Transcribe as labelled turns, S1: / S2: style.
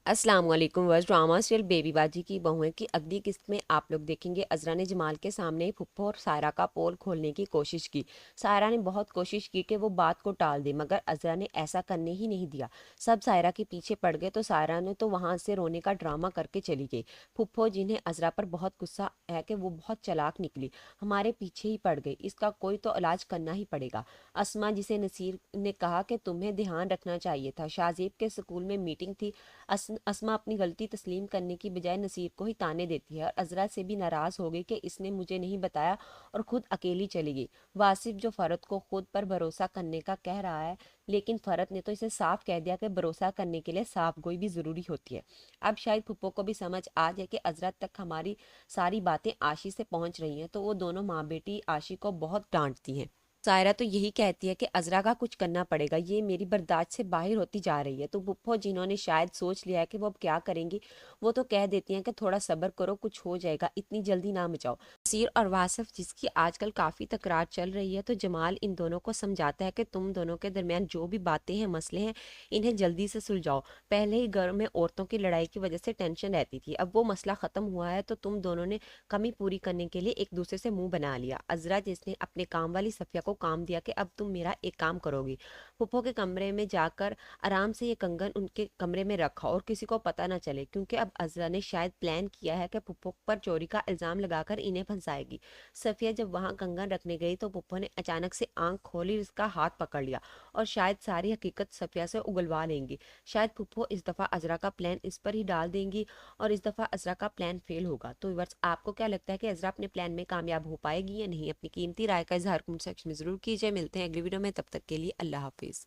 S1: अस्सलाम वालेकुम verse drama serial baby बाजी की बहुएं की अगली किस्त में आप लोग देखेंगे अज़रा ने जमाल के सामने फुप्पो और सायरा का पोल खोलने की कोशिश की। सायरा ने बहुत कोशिश की कि वो बात को टाल दे मगर अज़रा ने ऐसा करने ही नहीं दिया। सब सायरा के पीछे पड़ गए तो सायरा ने तो वहां से रोने का ड्रामा करके चली गई। फुप्पो जिन्हें अज़रा पर बहुत गुस्सा है कि वो बहुत चालाक निकली, हमारे पीछे ही पड़ गई, इसका कोई तो इलाज करना ही पड़ेगा। अस्मा जिसे नसीर ने कहा कि तुम्हें ध्यान रखना चाहिए था, शाहजेब के स्कूल में मीटिंग थी। अस्मा अपनी गलती तस्लीम करने की बजाय नसीर को ही ताने देती है और अजरा से भी नाराज हो गई कि इसने मुझे नहीं बताया और खुद अकेली चली गई। वासिफ जो फरत को खुद पर भरोसा करने का कह रहा है, लेकिन फरत ने तो इसे साफ कह दिया कि भरोसा करने के लिए साफ गोई भी जरूरी होती है। अब शायद फुप्पो को भी समझ आ जाए कि अजरा तक हमारी सारी बातें आशी से पहुंच रही हैं तो वो दोनों माँ बेटी आशी को बहुत डांटती हैं। सायरा तो यही कहती है कि अजरा का कुछ करना पड़ेगा, ये मेरी बर्दाश्त से बाहर होती जा रही है। तो पुप्पो जिन्होंने शायद सोच लिया है कि वो अब क्या करेंगी, वो तो कह देती हैं कि थोड़ा सब्र करो, कुछ हो जाएगा, इतनी जल्दी ना मचाओ। नसीर और वासिफ जिसकी आजकल काफ़ी तकरार चल रही है तो जमाल इन दोनों को समझाता है कि तुम दोनों के दरमियान जो भी बातें हैं, मसले हैं, इन्हें जल्दी से सुलझाओ। पहले ही घर में औरतों की लड़ाई की वजह से टेंशन रहती थी, अब वो मसला ख़त्म हुआ है तो तुम दोनों ने कमी पूरी करने के लिए एक दूसरे से मुंह बना लिया। अजरा जिसने अपने काम वाली सफिया को काम दिया कि अब तुम मेरा एक काम करोगी, फूफो के कमरे में जाकर आराम से ये कंगन उनके कमरे में रखा और किसी को पता ना चले, क्योंकि अब अजरा ने शायद प्लान किया है कि फूफो पर चोरी का इल्जाम लगाकर इन्हें फंसाएगी। सफिया जब वहां कंगन रखने गई तो फूफो ने अचानक से आंख खोली, इसका हाथ पकड़ लिया और शायद सारी हकीकत सफिया से उगलवा लेंगी। शायद फूफो इस दफा अजरा का प्लान इस पर ही डाल देंगी और इस दफा अजरा का प्लान फेल होगा। तो व्यूअर्स, आपको क्या लगता है कि अजरा अपने प्लान में कामयाब हो पाएगी या नहीं? अपनी कीमती राय का इजहार कमेंट सेक्शन में जरूर कीजिए। मिलते हैं अगली वीडियो में, तब तक के लिए अल्लाह हाफिज।